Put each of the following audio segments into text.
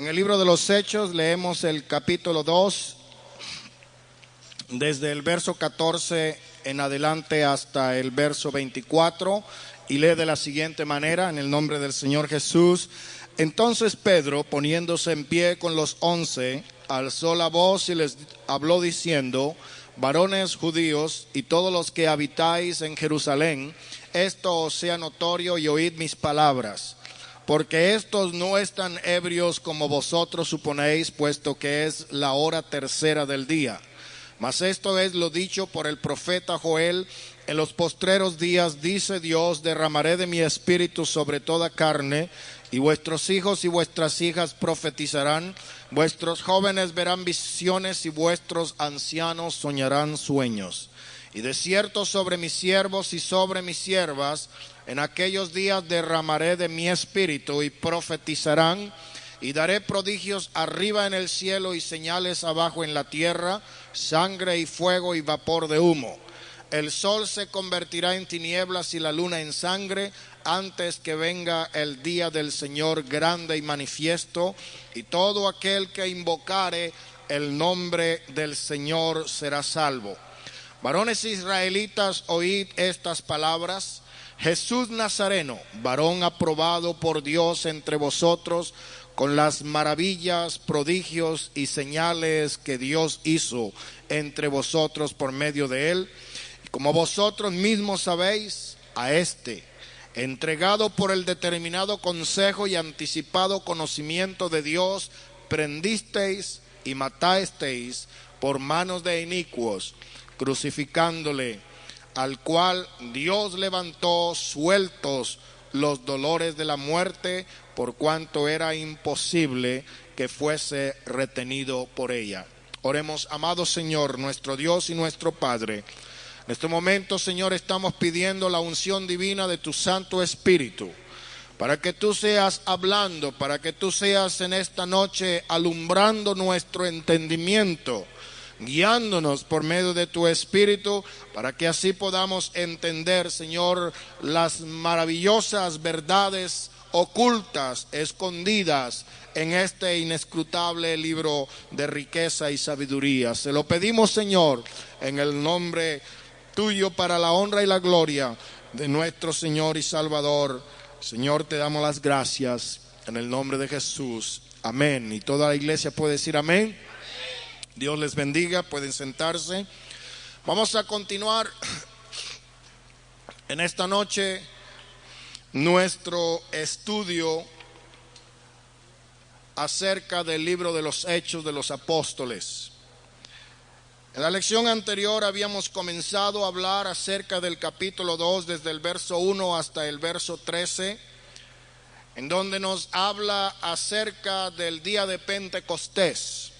En el libro de los Hechos leemos el capítulo 2, desde el verso 14 en adelante hasta el verso 24, y lee de la siguiente manera: en el nombre del Señor Jesús. Entonces Pedro, poniéndose en pie con los 11, alzó la voz y les habló diciendo: varones judíos y todos los que habitáis en Jerusalén, esto os sea notorio y oíd mis palabras. Porque estos no están ebrios como vosotros suponéis, puesto que es la hora tercera del día. Mas esto es lo dicho por el profeta Joel: en los postreros días, dice Dios, derramaré de mi espíritu sobre toda carne, y vuestros hijos y vuestras hijas profetizarán, vuestros jóvenes verán visiones y vuestros ancianos soñarán sueños. Y de cierto sobre mis siervos y sobre mis siervas en aquellos días derramaré de mi espíritu, y profetizarán, y daré prodigios arriba en el cielo y señales abajo en la tierra, sangre y fuego y vapor de humo. El sol se convertirá en tinieblas y la luna en sangre, antes que venga el día del Señor grande y manifiesto, y todo aquel que invocare el nombre del Señor será salvo. Varones israelitas, oíd estas palabras: Jesús Nazareno, varón aprobado por Dios entre vosotros, con las maravillas, prodigios y señales que Dios hizo entre vosotros por medio de él, como vosotros mismos sabéis, a este, entregado por el determinado consejo y anticipado conocimiento de Dios, prendisteis y matasteis por manos de inicuos, crucificándole, al cual Dios levantó sueltos los dolores de la muerte, por cuanto era imposible que fuese retenido por ella. Oremos. Amado Señor, nuestro Dios y nuestro Padre, en este momento, Señor, estamos pidiendo la unción divina de tu Santo Espíritu, para que tú seas hablando, para que tú seas en esta noche alumbrando nuestro entendimiento, guiándonos por medio de tu Espíritu, para que así podamos entender, Señor, las maravillosas verdades ocultas, escondidas en este inescrutable libro de riqueza y sabiduría. Se lo pedimos, Señor, en el nombre tuyo, para la honra y la gloria de nuestro Señor y Salvador. Señor, te damos las gracias en el nombre de Jesús. Amén. Y toda la iglesia puede decir amén. Dios les bendiga, pueden sentarse. Vamos a continuar en esta noche nuestro estudio acerca del libro de los Hechos de los Apóstoles. En la lección anterior habíamos comenzado a hablar acerca del capítulo 2, desde el verso 1 hasta el verso 13, en donde nos habla acerca del día de Pentecostés.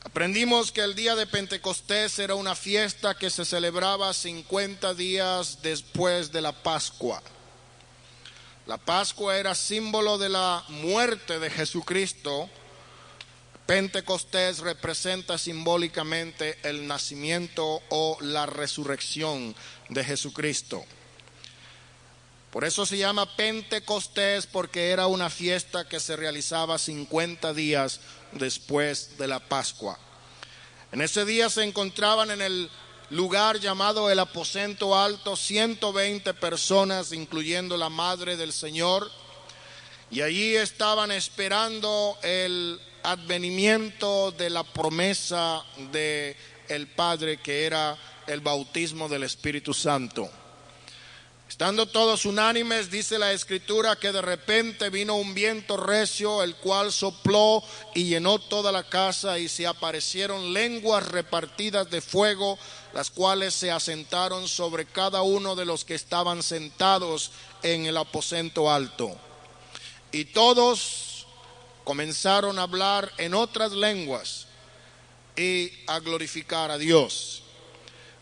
Aprendimos que el día de Pentecostés era una fiesta que se celebraba 50 días después de la Pascua. La Pascua era símbolo de la muerte de Jesucristo. Pentecostés representa simbólicamente el nacimiento o la resurrección de Jesucristo. Por eso se llama Pentecostés, porque era una fiesta que se realizaba 50 días después de la Pascua. En ese día se encontraban en el lugar llamado el aposento alto 120 personas, incluyendo la madre del Señor, y allí estaban esperando el advenimiento de la promesa de el Padre, que era el bautismo del Espíritu Santo. Estando todos unánimes, dice la Escritura, que de repente vino un viento recio, el cual sopló y llenó toda la casa, y se aparecieron lenguas repartidas de fuego, las cuales se asentaron sobre cada uno de los que estaban sentados en el aposento alto. Y todos comenzaron a hablar en otras lenguas y a glorificar a Dios.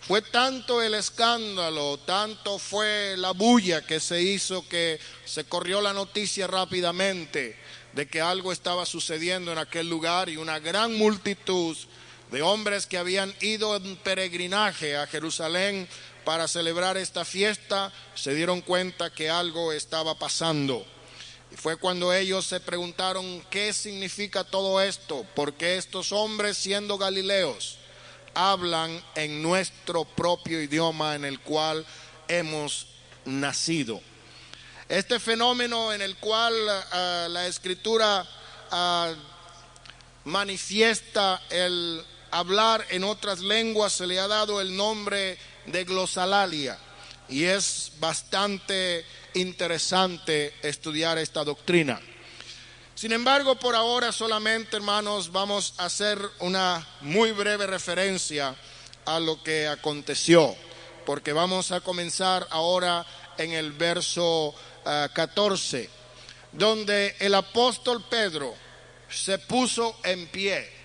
Fue tanto el escándalo, tanto fue la bulla que se hizo, que se corrió la noticia rápidamente de que algo estaba sucediendo en aquel lugar, y una gran multitud de hombres que habían ido en peregrinaje a Jerusalén para celebrar esta fiesta se dieron cuenta que algo estaba pasando. Y fue cuando ellos se preguntaron qué significa todo esto, porque estos hombres, siendo galileos, hablan en nuestro propio idioma en el cual hemos nacido. Este fenómeno en el cual la Escritura manifiesta el hablar en otras lenguas se le ha dado el nombre de glosalalia, y es bastante interesante estudiar esta doctrina. Sin embargo, por ahora solamente, hermanos, vamos a hacer una muy breve referencia a lo que aconteció, porque vamos a comenzar ahora en el verso 14, donde el apóstol Pedro se puso en pie.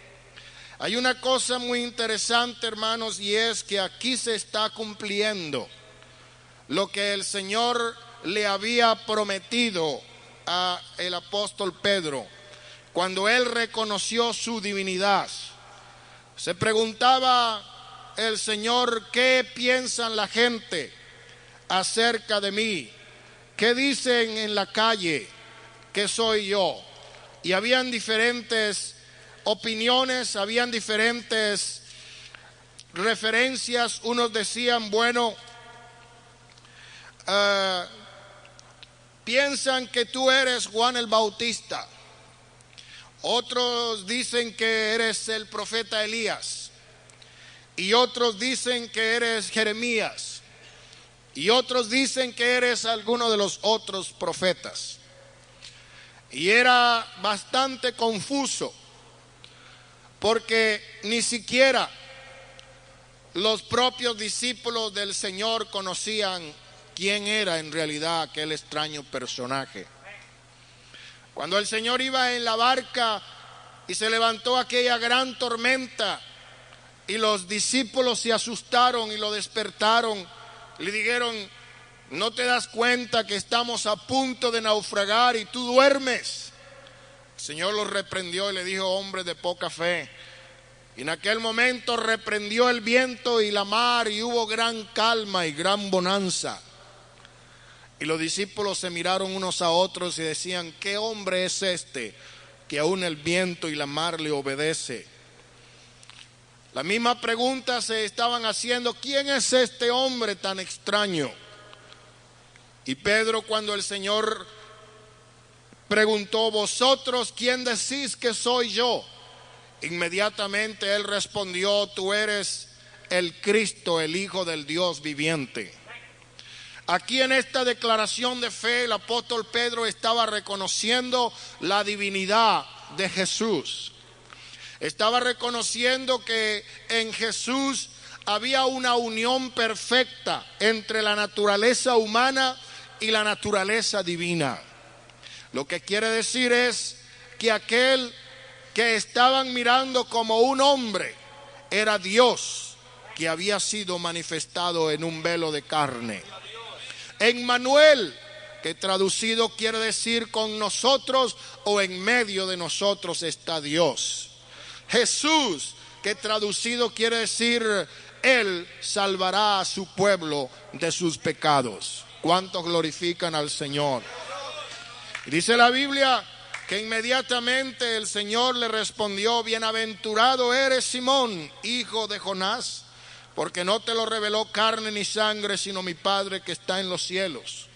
Hay una cosa muy interesante, hermanos, y es que aquí se está cumpliendo lo que el Señor le había prometido a el apóstol Pedro cuando él reconoció su divinidad. Se preguntaba el Señor: ¿qué piensan la gente acerca de mí? ¿Qué dicen en la calle que soy yo? Y habían diferentes opiniones, habían diferentes referencias. Unos decían, bueno, piensan que tú eres Juan el Bautista. Otros dicen que eres el profeta Elías. Y otros dicen que eres Jeremías. Y otros dicen que eres alguno de los otros profetas. Y era bastante confuso, porque ni siquiera los propios discípulos del Señor conocían quién era en realidad aquel extraño personaje. Cuando el Señor iba en la barca y se levantó aquella gran tormenta y los discípulos se asustaron y lo despertaron, le dijeron: ¿no te das cuenta que estamos a punto de naufragar y tú duermes? El Señor los reprendió y le dijo: hombre de poca fe. Y en aquel momento reprendió el viento y la mar, y hubo gran calma y gran bonanza. Y los discípulos se miraron unos a otros y decían: ¿qué hombre es este que aún el viento y la mar le obedece? La misma pregunta se estaban haciendo: ¿quién es este hombre tan extraño? Y Pedro, cuando el Señor preguntó: ¿vosotros quién decís que soy yo?, inmediatamente él respondió: tú eres el Cristo, el Hijo del Dios viviente. Aquí en esta declaración de fe, el apóstol Pedro estaba reconociendo la divinidad de Jesús. Estaba reconociendo que en Jesús había una unión perfecta entre la naturaleza humana y la naturaleza divina. Lo que quiere decir es que aquel que estaban mirando como un hombre era Dios, que había sido manifestado en un velo de carne. Emmanuel, que traducido quiere decir con nosotros o en medio de nosotros está Dios. Jesús, que traducido quiere decir Él salvará a su pueblo de sus pecados. ¿Cuántos glorifican al Señor? Y dice la Biblia que inmediatamente el Señor le respondió: bienaventurado eres, Simón, hijo de Jonás, porque no te lo reveló carne ni sangre, sino mi Padre que está en los cielos.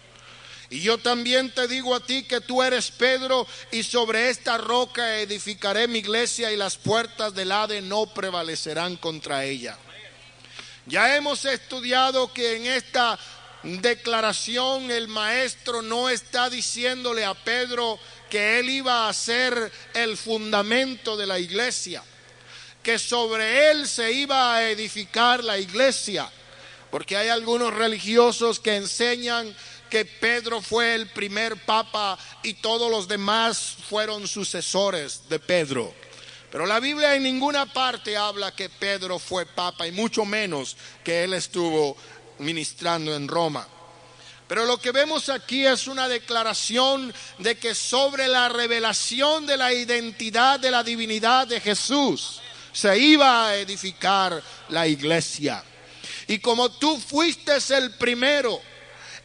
Y yo también te digo a ti que tú eres Pedro, y sobre esta roca edificaré mi iglesia, y las puertas del Hades no prevalecerán contra ella. Ya hemos estudiado que en esta declaración el maestro no está diciéndole a Pedro que él iba a ser el fundamento de la iglesia, que sobre él se iba a edificar la iglesia, porque hay algunos religiosos que enseñan que Pedro fue el primer papa y todos los demás fueron sucesores de Pedro. Pero la Biblia en ninguna parte habla que Pedro fue papa, y mucho menos que él estuvo ministrando en Roma. Pero lo que vemos aquí es una declaración de que sobre la revelación de la identidad de la divinidad de Jesús se iba a edificar la iglesia. Y como tú fuiste el primero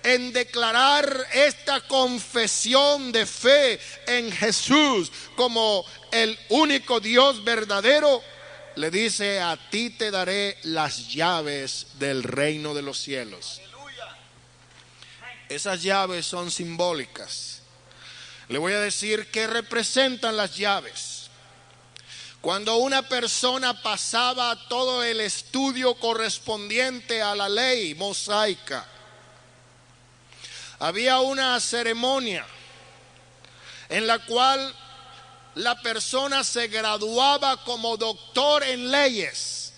en declarar esta confesión de fe en Jesús como el único Dios verdadero, le dice: a ti te daré las llaves del reino de los cielos. Esas llaves son simbólicas. Le voy a decir qué representan las llaves. Cuando una persona pasaba todo el estudio correspondiente a la ley mosaica, había una ceremonia en la cual la persona se graduaba como doctor en leyes.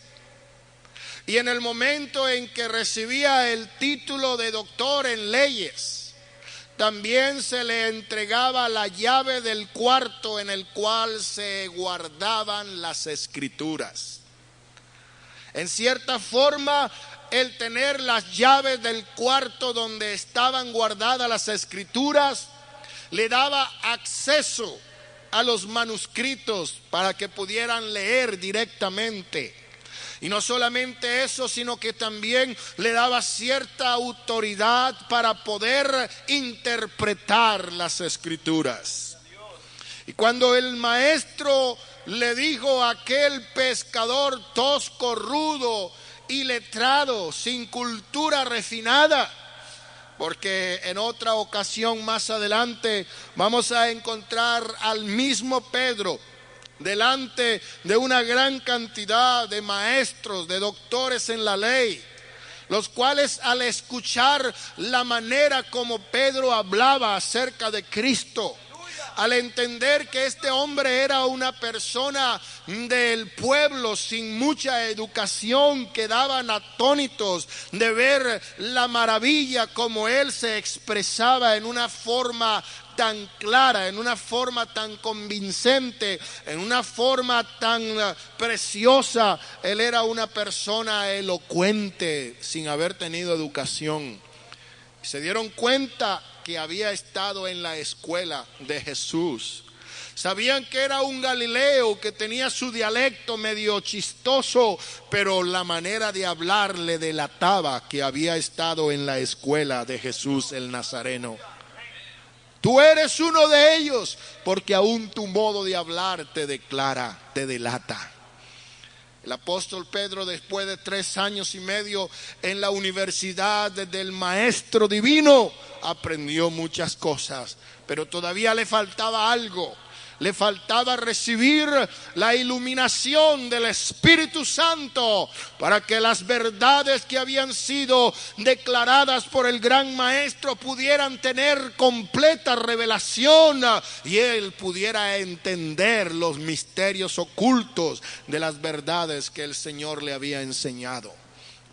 Y en el momento en que recibía el título de doctor en leyes, también se le entregaba la llave del cuarto en el cual se guardaban las escrituras. En cierta forma, el tener las llaves del cuarto donde estaban guardadas las escrituras le daba acceso a los manuscritos para que pudieran leer directamente. Y no solamente eso, sino que también le daba cierta autoridad para poder interpretar las escrituras. Y cuando el maestro le dijo a aquel pescador tosco, rudo, iletrado, sin cultura refinada, porque en otra ocasión más adelante vamos a encontrar al mismo Pedro delante de una gran cantidad de maestros, de doctores en la ley, los cuales al escuchar la manera como Pedro hablaba acerca de Cristo, al entender que este hombre era una persona del pueblo sin mucha educación, quedaban atónitos de ver la maravilla como él se expresaba en una forma tan clara, en una forma tan convincente, en una forma tan preciosa. Él era una persona elocuente sin haber tenido educación. Se dieron cuenta que había estado en la escuela de Jesús. Sabían que era un Galileo, que tenía su dialecto medio chistoso, pero la manera de hablar le delataba que había estado en la escuela de Jesús el Nazareno. Tú eres uno de ellos, porque aún tu modo de hablar te declara, te delata. El apóstol Pedro, después de 3 años y medio en la universidad del Maestro Divino, aprendió muchas cosas, pero todavía le faltaba algo. Le faltaba recibir la iluminación del Espíritu Santo para que las verdades que habían sido declaradas por el gran maestro pudieran tener completa revelación y él pudiera entender los misterios ocultos de las verdades que el Señor le había enseñado.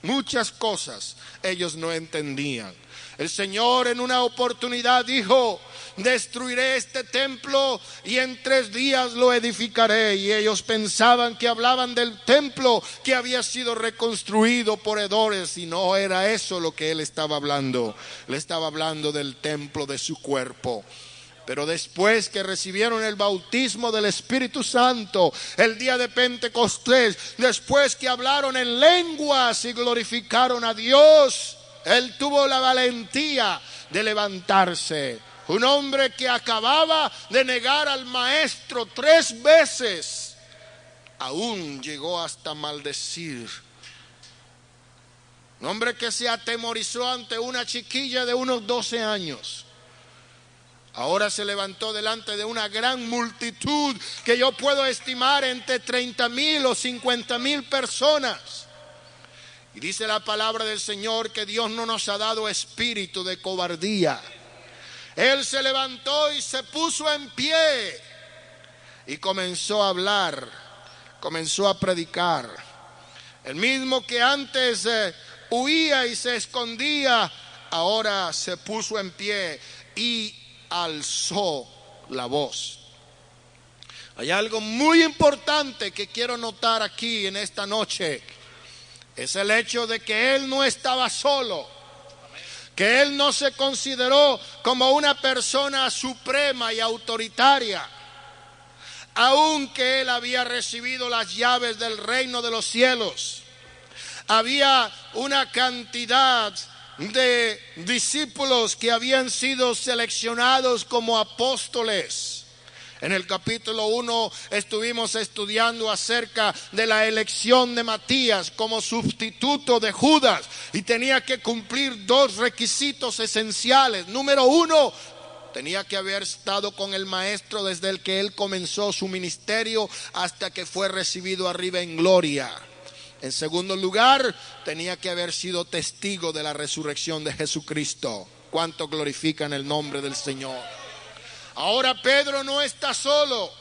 Muchas cosas ellos no entendían. El Señor en una oportunidad dijo: destruiré este templo y en 3 días lo edificaré. Y ellos pensaban que hablaban del templo que había sido reconstruido por hedores, y no era eso lo que él estaba hablando. Le estaba hablando del templo de su cuerpo. Pero después que recibieron el bautismo del Espíritu Santo, el día de Pentecostés, después que hablaron en lenguas y glorificaron a Dios, él tuvo la valentía de levantarse. Un hombre que acababa de negar al maestro 3 veces, aún llegó hasta maldecir. Un hombre que se atemorizó ante una chiquilla de unos 12 años. Ahora se levantó delante de una gran multitud que yo puedo estimar entre 30,000 o 50,000 personas. Y dice la palabra del Señor que Dios no nos ha dado espíritu de cobardía. Él se levantó y se puso en pie y comenzó a hablar, comenzó a predicar. El mismo que antes huía y se escondía, ahora se puso en pie y alzó la voz. Hay algo muy importante que quiero notar aquí en esta noche. Es el hecho de que él no estaba solo, que él no se consideró como una persona suprema y autoritaria, aunque él había recibido las llaves del reino de los cielos. Había una cantidad de discípulos que habían sido seleccionados como apóstoles. En el capítulo 1 estuvimos estudiando acerca de la elección de Matías como sustituto de Judas, y tenía que cumplir dos requisitos esenciales. Número 1, tenía que haber estado con el maestro desde el que él comenzó su ministerio hasta que fue recibido arriba en gloria. En segundo lugar, tenía que haber sido testigo de la resurrección de Jesucristo. ¿Cuánto glorifican el nombre del Señor? Ahora Pedro no está solo.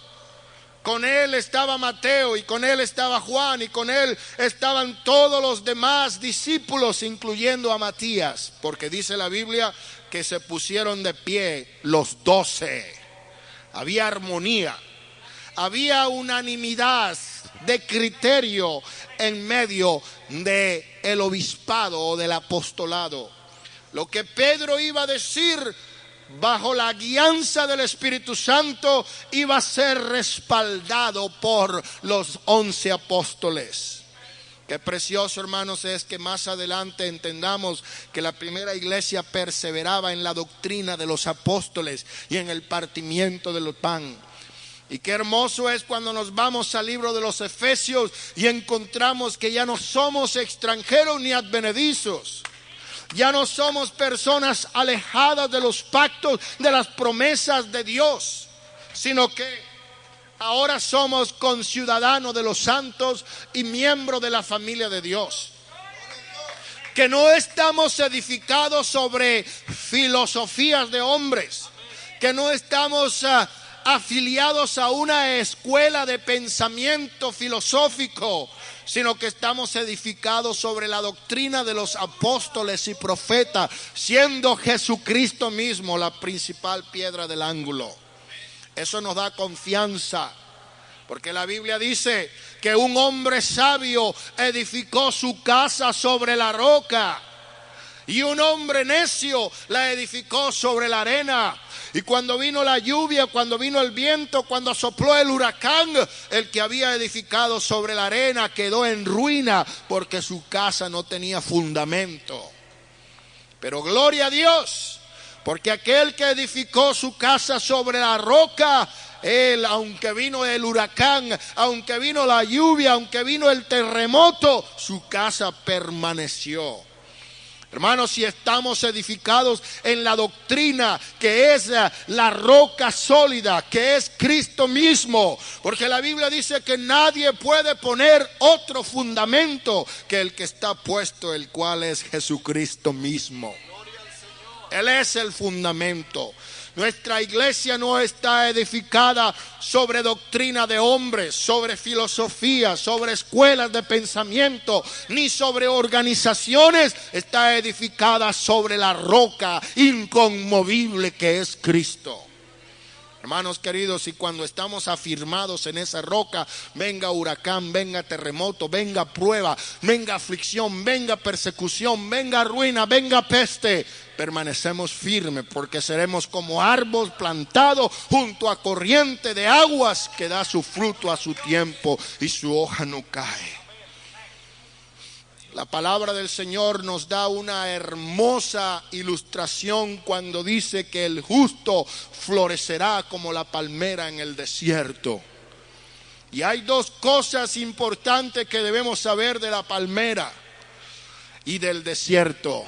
Con él estaba Mateo, y con él estaba Juan, y con él estaban todos los demás discípulos, incluyendo a Matías, porque dice la Biblia que se pusieron de pie los 12. Había armonía, había unanimidad de criterio en medio del obispado o del apostolado. Lo que Pedro iba a decir bajo la guianza del Espíritu Santo iba a ser respaldado por los 11 apóstoles. Qué precioso, hermanos, es que más adelante entendamos que la primera iglesia perseveraba en la doctrina de los apóstoles y en el partimiento del pan. Y qué hermoso es cuando nos vamos al libro de los Efesios y encontramos que ya no somos extranjeros ni advenedizos. Ya no somos personas alejadas de los pactos, de las promesas de Dios, sino que ahora somos conciudadanos de los santos y miembros de la familia de Dios. Que no estamos edificados sobre filosofías de hombres, que no estamos afiliados a una escuela de pensamiento filosófico, sino que estamos edificados sobre la doctrina de los apóstoles y profetas, siendo Jesucristo mismo la principal piedra del ángulo. Eso nos da confianza, porque la Biblia dice que un hombre sabio edificó su casa sobre la roca, y un hombre necio la edificó sobre la arena. Y cuando vino la lluvia, cuando vino el viento, cuando sopló el huracán, el que había edificado sobre la arena quedó en ruina, porque su casa no tenía fundamento. Pero gloria a Dios, porque aquel que edificó su casa sobre la roca, él, aunque vino el huracán, aunque vino la lluvia, aunque vino el terremoto, su casa permaneció. Hermanos, si estamos edificados en la doctrina que es la roca sólida, que es Cristo mismo, porque la Biblia dice que nadie puede poner otro fundamento que el que está puesto, el cual es Jesucristo mismo. Él es el fundamento. Nuestra iglesia no está edificada sobre doctrina de hombres, sobre filosofía, sobre escuelas de pensamiento, ni sobre organizaciones. Está edificada sobre la roca inconmovible que es Cristo. Hermanos queridos, y cuando estamos afirmados en esa roca, venga huracán, venga terremoto, venga prueba, venga aflicción, venga persecución, venga ruina, venga peste, permanecemos firmes, porque seremos como árbol plantado junto a corriente de aguas que da su fruto a su tiempo y su hoja no cae. La palabra del Señor nos da una hermosa ilustración cuando dice que el justo florecerá como la palmera en el desierto. Y hay dos cosas importantes que debemos saber de la palmera y del desierto.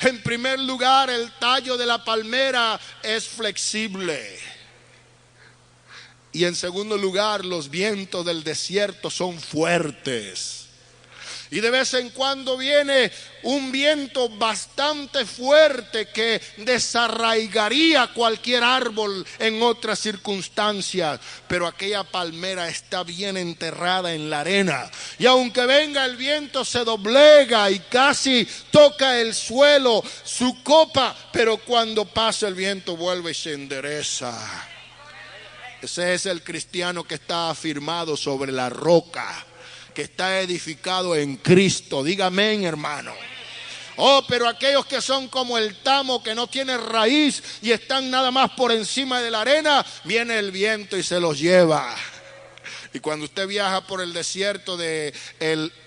En primer lugar, el tallo de la palmera es flexible. Y en segundo lugar, los vientos del desierto son fuertes. Y de vez en cuando viene un viento bastante fuerte que desarraigaría cualquier árbol en otras circunstancias. Pero aquella palmera está bien enterrada en la arena. Y aunque venga el viento se doblega y casi toca el suelo, su copa. Pero cuando pasa el viento vuelve y se endereza. Ese es el cristiano que está afirmado sobre la roca, que está edificado en Cristo. Dígame, hermano. Oh, pero aquellos que son como el tamo, que no tiene raíz y están nada más por encima de la arena, viene el viento y se los lleva. Y cuando usted viaja por el desierto de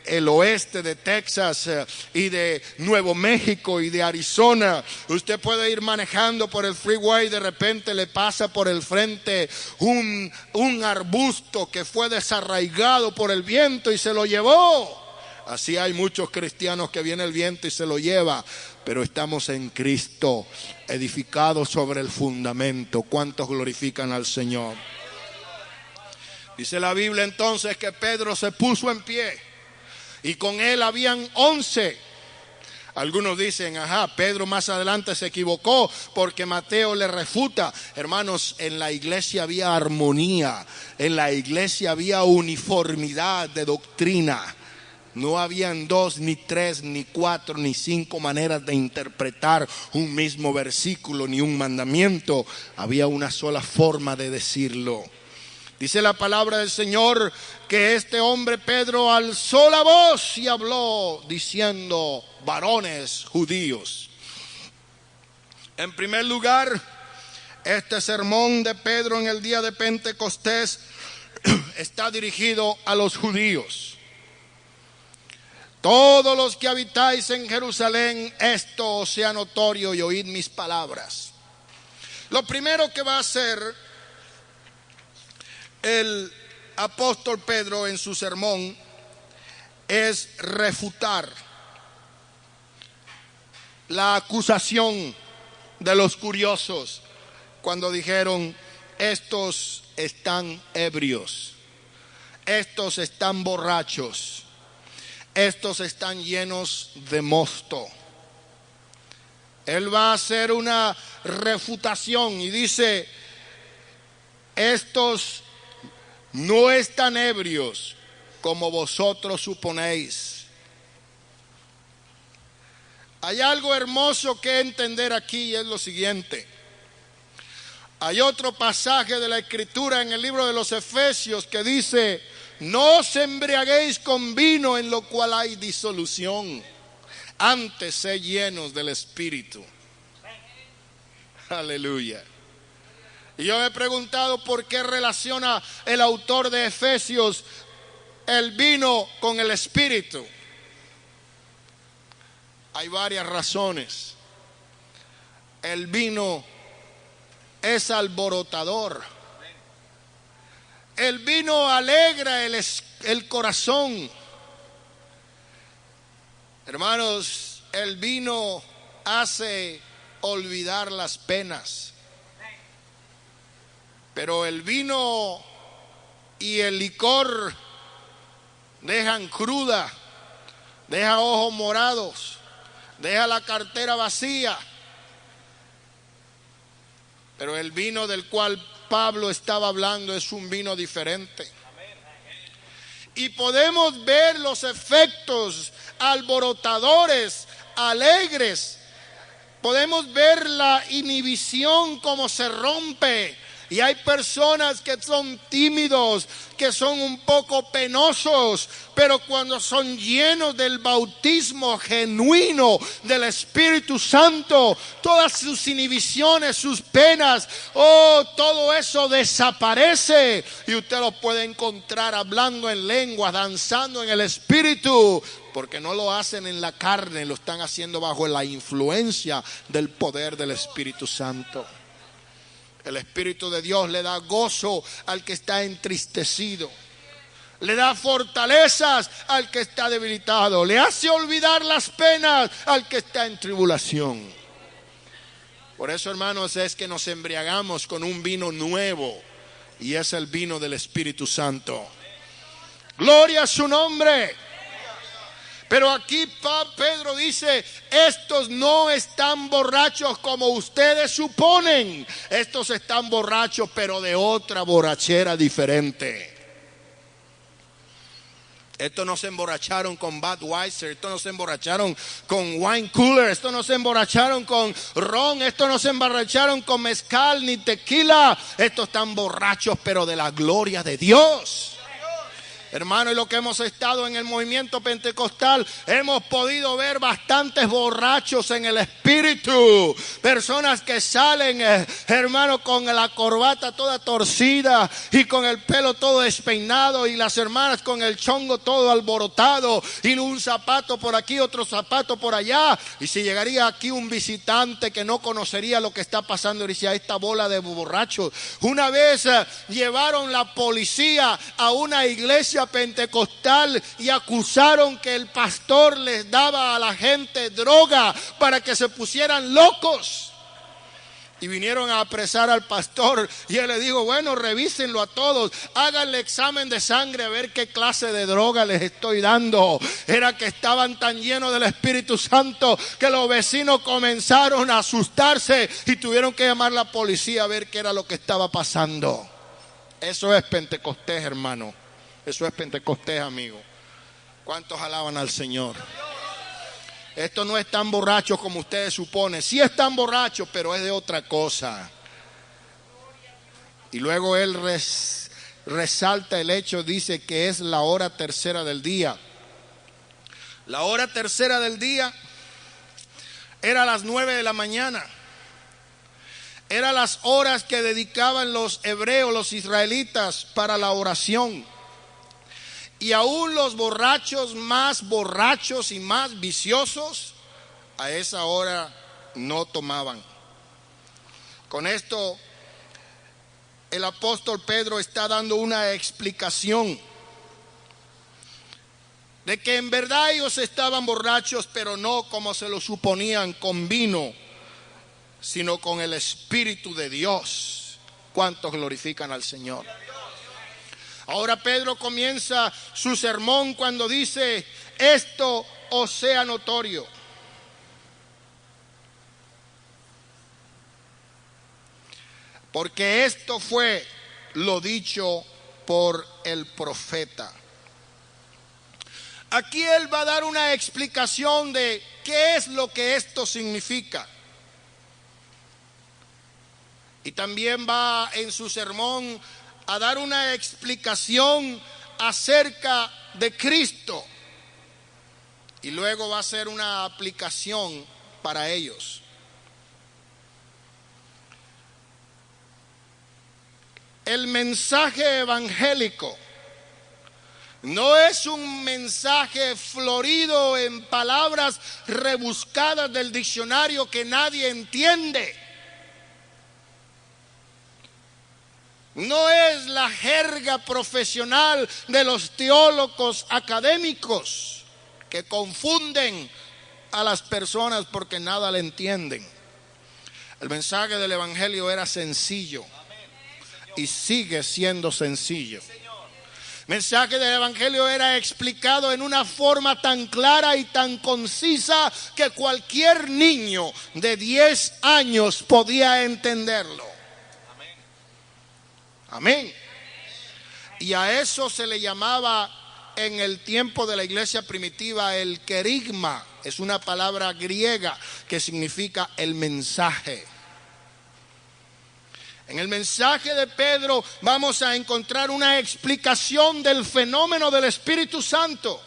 el oeste de Texas y de Nuevo México y de Arizona, usted puede ir manejando por el freeway, de repente le pasa por el frente un arbusto que fue desarraigado por el viento y se lo llevó. Así hay muchos cristianos que viene el viento y se lo lleva, pero estamos en Cristo, edificados sobre el fundamento. ¿Cuántos glorifican al Señor? Dice la Biblia entonces que Pedro se puso en pie y con él habían 11. Algunos dicen, Pedro más adelante se equivocó porque Mateo le refuta. Hermanos, en la iglesia había armonía, en la iglesia había uniformidad de doctrina. No habían 2, ni 3, ni 4, ni 5 maneras de interpretar un mismo versículo, ni un mandamiento. Había una sola forma de decirlo. Dice la palabra del Señor que este hombre Pedro alzó la voz y habló diciendo: varones judíos. En primer lugar, este sermón de Pedro en el día de Pentecostés está dirigido a los judíos. Todos los que habitáis en Jerusalén, esto os sea notorio y oíd mis palabras. Lo primero que va a hacer el apóstol Pedro en su sermón es refutar la acusación de los curiosos cuando dijeron: estos están ebrios, estos están borrachos, estos están llenos de mosto. Él va a hacer una refutación y dice: estos no están ebrios como vosotros suponéis. Hay algo hermoso que entender aquí y es lo siguiente. Hay otro pasaje de la Escritura en el libro de los Efesios que dice: no os embriaguéis con vino en lo cual hay disolución, antes sed llenos del Espíritu. Aleluya. Y yo me he preguntado por qué relaciona el autor de Efesios el vino con el Espíritu. Hay varias razones. El vino es alborotador. El vino alegra el corazón. Hermanos, el vino hace olvidar las penas. Pero el vino y el licor dejan cruda, deja ojos morados, deja la cartera vacía. Pero el vino del cual Pablo estaba hablando es un vino diferente. Y podemos ver los efectos alborotadores, alegres. Podemos ver la inhibición como se rompe. Y hay personas que son tímidos, que son un poco penosos, pero cuando son llenos del bautismo genuino del Espíritu Santo, todas sus inhibiciones, sus penas, todo eso desaparece. Y usted lo puede encontrar hablando en lenguas, danzando en el Espíritu, porque no lo hacen en la carne, lo están haciendo bajo la influencia del poder del Espíritu Santo. El Espíritu de Dios le da gozo al que está entristecido, le da fortalezas al que está debilitado, le hace olvidar las penas al que está en tribulación. Por eso, hermanos, es que nos embriagamos con un vino nuevo, y es el vino del Espíritu Santo. Gloria a su nombre. Pero aquí Pedro dice: estos no están borrachos como ustedes suponen. Estos están borrachos, pero de otra borrachera diferente. Estos no se emborracharon con Budweiser, estos no se emborracharon con wine cooler, estos no se emborracharon con ron, estos no se emborracharon con mezcal ni tequila. Estos están borrachos, pero de la gloria de Dios. Hermano, y lo que hemos estado en el movimiento pentecostal, hemos podido ver bastantes borrachos en el espíritu. Personas que salen, hermano, con la corbata toda torcida y con el pelo todo despeinado, y las hermanas con el chongo todo alborotado, y un zapato por aquí, otro zapato por allá. Y si llegaría aquí un visitante que no conocería lo que está pasando, diría: esta bola de borrachos. Una vez llevaron la policía a una iglesia pentecostal y acusaron que el pastor les daba a la gente droga para que se pusieran locos. Y vinieron a apresar al pastor, y él le dijo: bueno, revísenlo a todos, háganle examen de sangre a ver qué clase de droga les estoy dando. Era que estaban tan llenos del Espíritu Santo que los vecinos comenzaron a asustarse y tuvieron que llamar a la policía a ver qué era lo que estaba pasando. Eso es Pentecostés, hermano. Eso es Pentecostés, amigo. ¿Cuántos alaban al Señor? Esto no es tan borracho como ustedes suponen. Sí es tan borracho, pero es de otra cosa. Y luego él resalta el hecho, dice que es la hora tercera del día. La hora tercera del día era a las 9 de la mañana. Eran las horas que dedicaban los hebreos, los israelitas, para la oración. Y aún los borrachos más borrachos y más viciosos a esa hora no tomaban. Con esto el apóstol Pedro está dando una explicación de que en verdad ellos estaban borrachos, pero no como se lo suponían con vino, sino con el Espíritu de Dios. ¿Cuántos glorifican al Señor? Ahora Pedro comienza su sermón cuando dice: esto os sea notorio. Porque esto fue lo dicho por el profeta. Aquí él va a dar una explicación de qué es lo que esto significa. Y también va en su sermón a dar una explicación acerca de Cristo. Y luego va a hacer una aplicación para ellos. El mensaje evangélico no es un mensaje florido en palabras rebuscadas del diccionario que nadie entiende. No es la jerga profesional de los teólogos académicos que confunden a las personas porque nada le entienden. El mensaje del evangelio era sencillo y sigue siendo sencillo. El mensaje del evangelio era explicado en una forma tan clara y tan concisa que cualquier niño de 10 años podía entenderlo. Amén. Y a eso se le llamaba en el tiempo de la iglesia primitiva el querigma. Es una palabra griega que significa el mensaje. En el mensaje de Pedro vamos a encontrar una explicación del fenómeno del Espíritu Santo.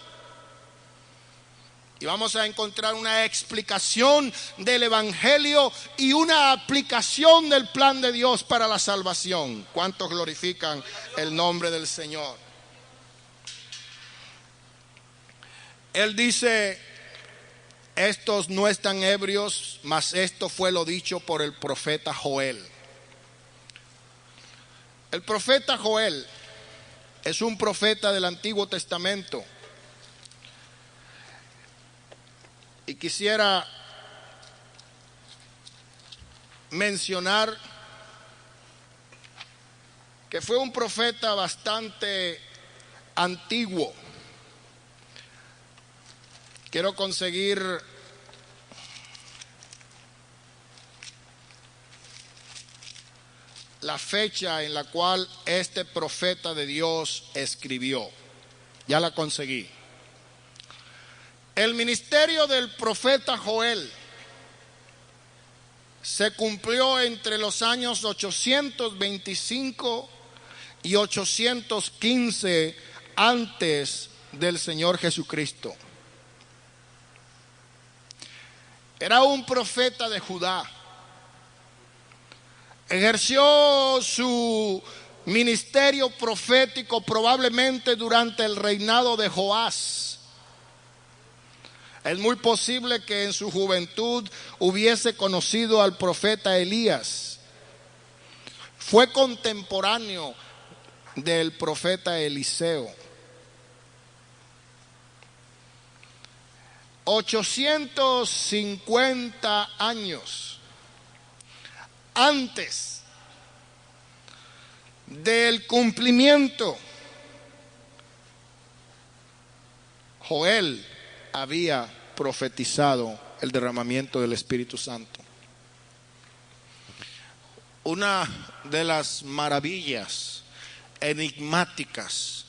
Y vamos a encontrar una explicación del evangelio y una aplicación del plan de Dios para la salvación. ¿Cuántos glorifican el nombre del Señor? Él dice: estos no están ebrios, mas esto fue lo dicho por el profeta Joel. El profeta Joel es un profeta del Antiguo Testamento. Y quisiera mencionar que fue un profeta bastante antiguo. Quiero conseguir la fecha en la cual este profeta de Dios escribió. Ya la conseguí. El ministerio del profeta Joel se cumplió entre los años 825 y 815 antes del Señor Jesucristo. Era un profeta de Judá. Ejerció su ministerio profético probablemente durante el reinado de Joás. Es muy posible que en su juventud hubiese conocido al profeta Elías. Fue contemporáneo del profeta Eliseo. 850 años antes del cumplimiento, Joel había profetizado el derramamiento del Espíritu Santo. Una de las maravillas enigmáticas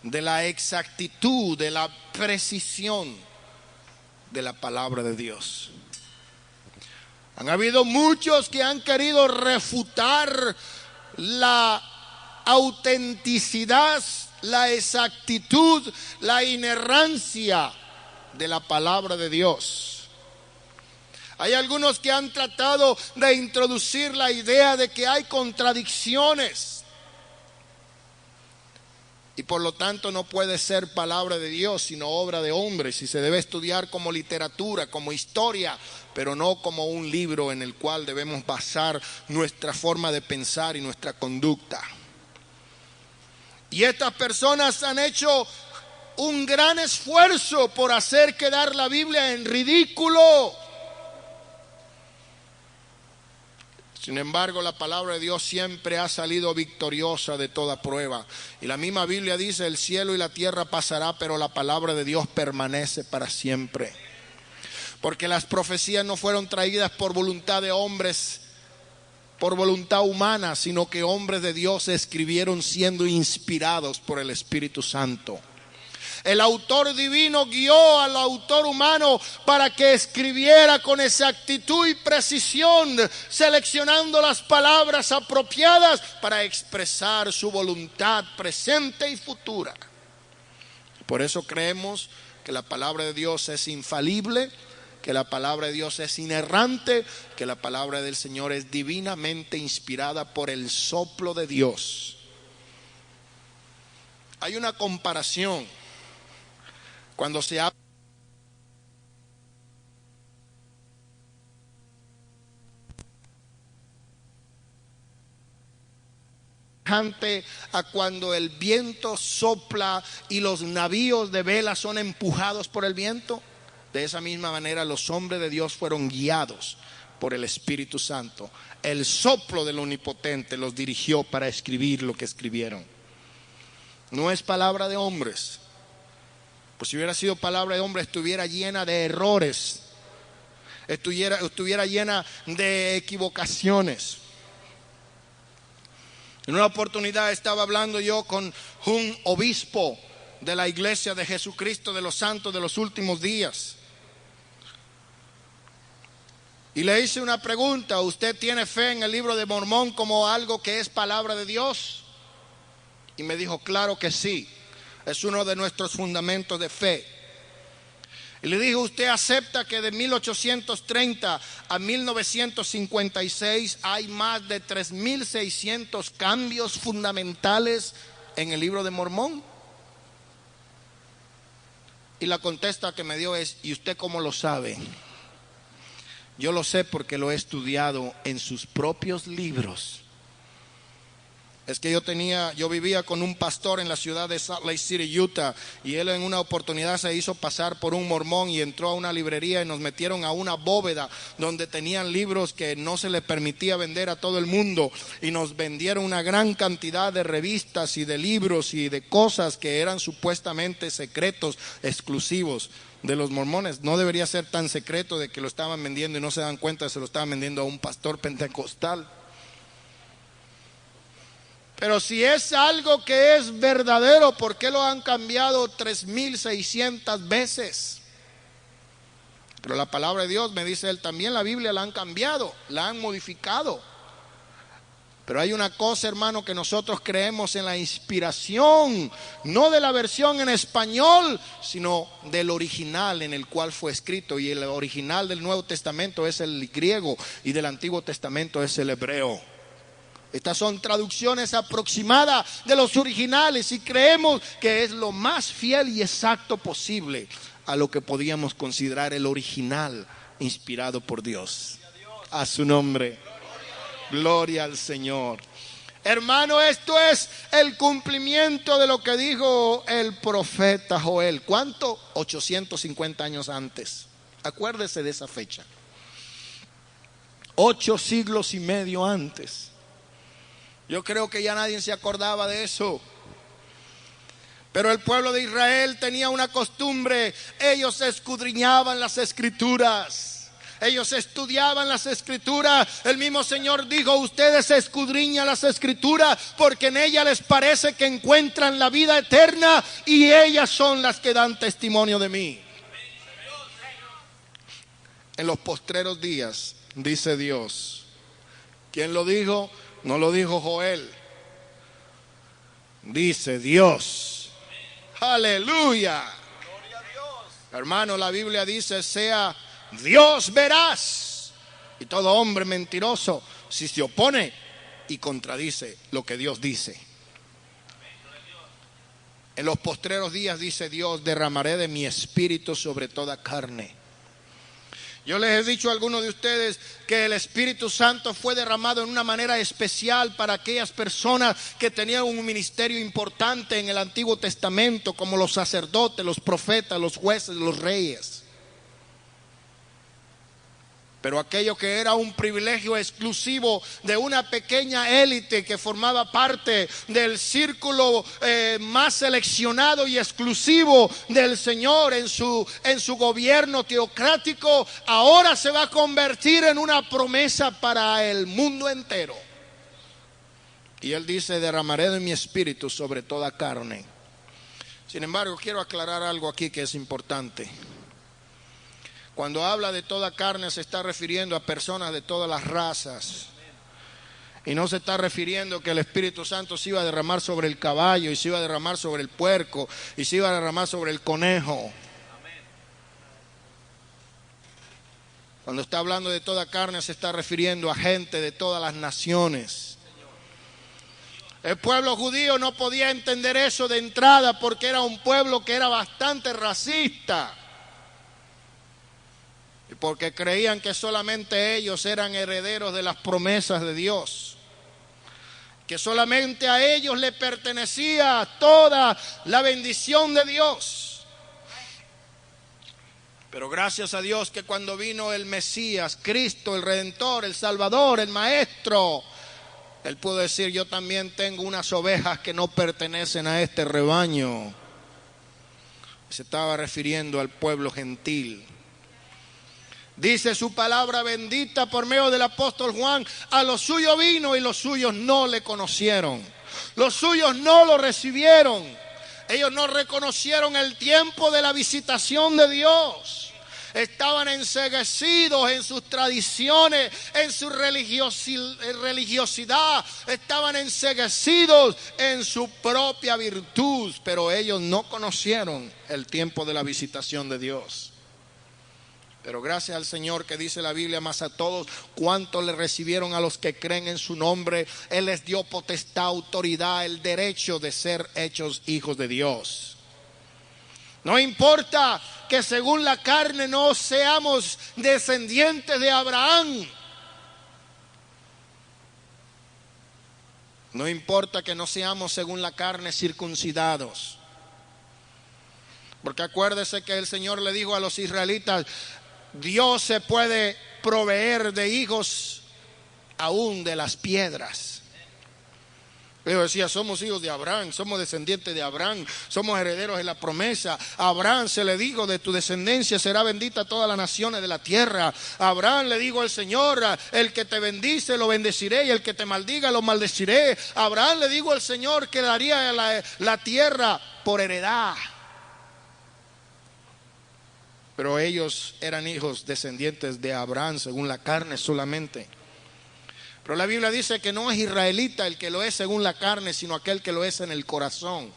de la exactitud, de la precisión de la palabra de Dios. Han habido muchos que han querido refutar la autenticidad, la exactitud, la inerrancia de la palabra de Dios. Hay algunos que han tratado de introducir la idea de que hay contradicciones y por lo tanto no puede ser palabra de Dios sino obra de hombres, y se debe estudiar como literatura, como historia, pero no como un libro en el cual debemos basar nuestra forma de pensar y nuestra conducta. Y estas personas han hecho un gran esfuerzo por hacer quedar la Biblia en ridículo. Sin embargo, la palabra de Dios siempre ha salido victoriosa de toda prueba. Y la misma Biblia dice: el cielo y la tierra pasará, pero la palabra de Dios permanece para siempre. Porque las profecías no fueron traídas por voluntad de hombres, por voluntad humana, sino que hombres de Dios escribieron siendo inspirados por el Espíritu Santo. El autor divino guió al autor humano para que escribiera con exactitud y precisión, seleccionando las palabras apropiadas para expresar su voluntad presente y futura. Por eso creemos que la palabra de Dios es infalible, que la palabra de Dios es inerrante, que la palabra del Señor es divinamente inspirada por el soplo de Dios. Hay una comparación cuando se habla a cuando el viento sopla y los navíos de vela son empujados por el viento. De esa misma manera los hombres de Dios fueron guiados por el Espíritu Santo. El soplo del Omnipotente los dirigió para escribir lo que escribieron. No es palabra de hombres. Pues si hubiera sido palabra de hombres, estuviera llena de errores, estuviera llena de equivocaciones. En una oportunidad estaba hablando yo con un obispo de la Iglesia de Jesucristo de los Santos de los Últimos Días. Y le hice una pregunta: ¿usted tiene fe en el libro de Mormón como algo que es palabra de Dios? Y me dijo: claro que sí, es uno de nuestros fundamentos de fe. Y le dije: ¿usted acepta que de 1830 a 1956 hay más de 3.600 cambios fundamentales en el libro de Mormón? Y la contesta que me dio es: ¿y usted cómo lo sabe? Yo lo sé porque lo he estudiado en sus propios libros. Es que yo vivía con un pastor en la ciudad de Salt Lake City, Utah, y él en una oportunidad se hizo pasar por un mormón y entró a una librería y nos metieron a una bóveda donde tenían libros que no se le permitía vender a todo el mundo, y nos vendieron una gran cantidad de revistas y de libros y de cosas que eran supuestamente secretos exclusivos de los mormones. No debería ser tan secreto de que lo estaban vendiendo y no se dan cuenta que se lo estaban vendiendo a un pastor pentecostal. Pero si es algo que es verdadero, ¿por qué lo han cambiado 3.600 veces? Pero la palabra de Dios, me dice él, también la Biblia la han cambiado, la han modificado. Pero hay una cosa, hermano, que nosotros creemos en la inspiración, no de la versión en español, sino del original en el cual fue escrito. Y el original del Nuevo Testamento es el griego y del Antiguo Testamento es el hebreo. Estas son traducciones aproximadas de los originales y creemos que es lo más fiel y exacto posible a lo que podíamos considerar el original inspirado por Dios. A su nombre. Gloria al Señor. Hermano, esto es el cumplimiento de lo que dijo el profeta Joel. ¿Cuánto? 850 años antes. Acuérdese de esa fecha. 8 siglos y medio antes. Yo creo que ya nadie se acordaba de eso. Pero el pueblo de Israel tenía una costumbre. Ellos escudriñaban las escrituras. Ellos estudiaban las escrituras. El mismo Señor dijo: ustedes escudriñan las escrituras porque en ellas les parece que encuentran la vida eterna y ellas son las que dan testimonio de mí. En los postreros días, dice Dios. ¿Quién lo dijo? No lo dijo Joel. Dice Dios. Aleluya. Hermano, la Biblia dice: sea Dios veraz y todo hombre mentiroso si se opone y contradice lo que Dios dice. En los postreros días, dice Dios, derramaré de mi espíritu sobre toda carne. Yo les he dicho a algunos de ustedes que el Espíritu Santo fue derramado en una manera especial para aquellas personas que tenían un ministerio importante en el Antiguo Testamento, como los sacerdotes, los profetas, los jueces, los reyes. Pero aquello que era un privilegio exclusivo de una pequeña élite que formaba parte del círculo más seleccionado y exclusivo del Señor en su gobierno teocrático, ahora se va a convertir en una promesa para el mundo entero. Y Él dice: derramaré de mi espíritu sobre toda carne. Sin embargo, quiero aclarar algo aquí que es importante. Cuando habla de toda carne se está refiriendo a personas de todas las razas. Y no se está refiriendo que el Espíritu Santo se iba a derramar sobre el caballo, y se iba a derramar sobre el puerco, y se iba a derramar sobre el conejo. Cuando está hablando de toda carne se está refiriendo a gente de todas las naciones. El pueblo judío no podía entender eso de entrada porque era un pueblo que era bastante racista. Porque creían que solamente ellos eran herederos de las promesas de Dios, que solamente a ellos le pertenecía toda la bendición de Dios. Pero gracias a Dios que cuando vino el Mesías, Cristo, el Redentor, el Salvador, el Maestro, Él pudo decir: yo también tengo unas ovejas que no pertenecen a este rebaño. Se estaba refiriendo al pueblo gentil. Dice su palabra bendita por medio del apóstol Juan: a los suyos vino y los suyos no le conocieron. Los suyos no lo recibieron. Ellos no reconocieron el tiempo de la visitación de Dios. Estaban enceguecidos en sus tradiciones, en su religiosidad. Estaban enceguecidos en su propia virtud. Pero ellos no conocieron el tiempo de la visitación de Dios. Pero gracias al Señor que dice la Biblia: más a todos cuanto le recibieron a los que creen en su nombre, Él les dio potestad, autoridad, el derecho de ser hechos hijos de Dios. No importa que según la carne no seamos descendientes de Abraham. No importa que no seamos según la carne circuncidados. Porque acuérdese que el Señor le dijo a los israelitas: Dios se puede proveer de hijos aún de las piedras. Ellos decían: somos hijos de Abraham, somos descendientes de Abraham, somos herederos de la promesa. A Abraham se le dijo: de tu descendencia será bendita todas las naciones de la tierra. A Abraham le dijo el Señor: el que te bendice lo bendeciré, y el que te maldiga lo maldeciré. A Abraham le dijo el Señor que daría la tierra por heredad. Pero ellos eran hijos descendientes de Abraham según la carne solamente. Pero la Biblia dice que no es israelita el que lo es según la carne, sino aquel que lo es en el corazón.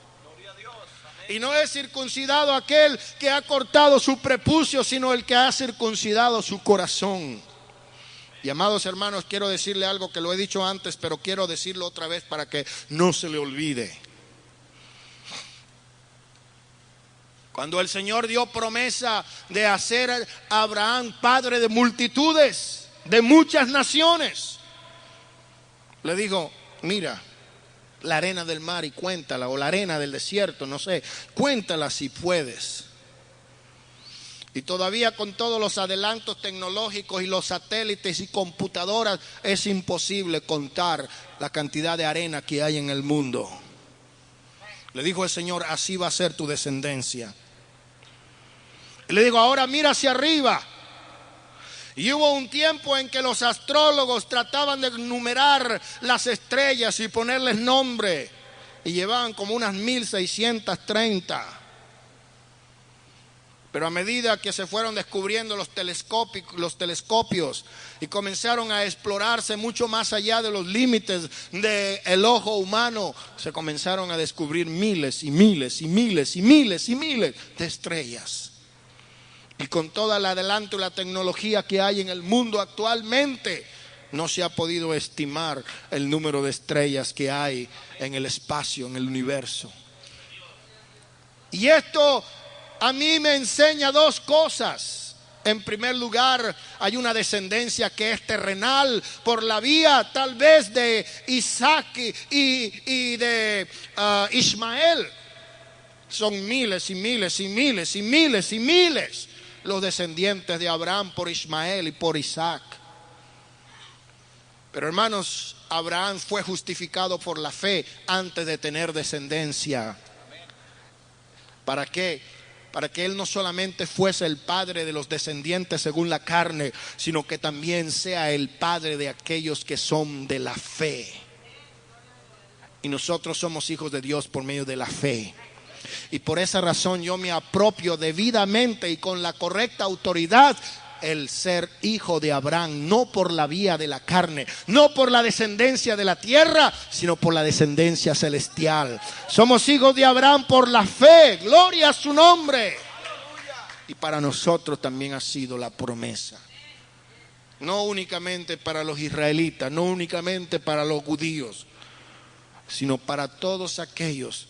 Y no es circuncidado aquel que ha cortado su prepucio, sino el que ha circuncidado su corazón. Y amados hermanos, quiero decirle algo que lo he dicho antes, pero quiero decirlo otra vez para que no se le olvide. Cuando el Señor dio promesa de hacer a Abraham padre de multitudes, de muchas naciones, le dijo: mira, la arena del mar y cuéntala, o la arena del desierto, no sé, cuéntala si puedes. Y todavía con todos los adelantos tecnológicos y los satélites y computadoras es imposible contar la cantidad de arena que hay en el mundo. Le dijo el Señor: así va a ser tu descendencia. Y le dijo: ahora mira hacia arriba. Y hubo un tiempo en que los astrólogos trataban de enumerar las estrellas y ponerles nombre, y llevaban como unas 1630. Pero a medida que se fueron descubriendo los telescopios y comenzaron a explorarse mucho más allá de los límites del ojo humano, se comenzaron a descubrir miles y miles y miles y miles y miles de estrellas. Y con toda el adelanto y la tecnología que hay en el mundo actualmente, no se ha podido estimar el número de estrellas que hay en el espacio, en el universo. Y esto a mí me enseña dos cosas. En primer lugar, hay una descendencia que es terrenal por la vía tal vez de Isaac y de Ismael. Son miles y miles y miles y miles y miles los descendientes de Abraham por Ismael y por Isaac. Pero hermanos, Abraham fue justificado por la fe antes de tener descendencia. ¿Para qué? Para que él no solamente fuese el padre de los descendientes según la carne, sino que también sea el padre de aquellos que son de la fe. Y nosotros somos hijos de Dios por medio de la fe. Y por esa razón yo me apropio debidamente y con la correcta autoridad el ser hijo de Abraham, no por la vía de la carne, no por la descendencia de la tierra, sino por la descendencia celestial. Somos hijos de Abraham por la fe, gloria a su nombre. Y para nosotros también ha sido la promesa. No únicamente para los israelitas, no únicamente para los judíos, sino para todos aquellos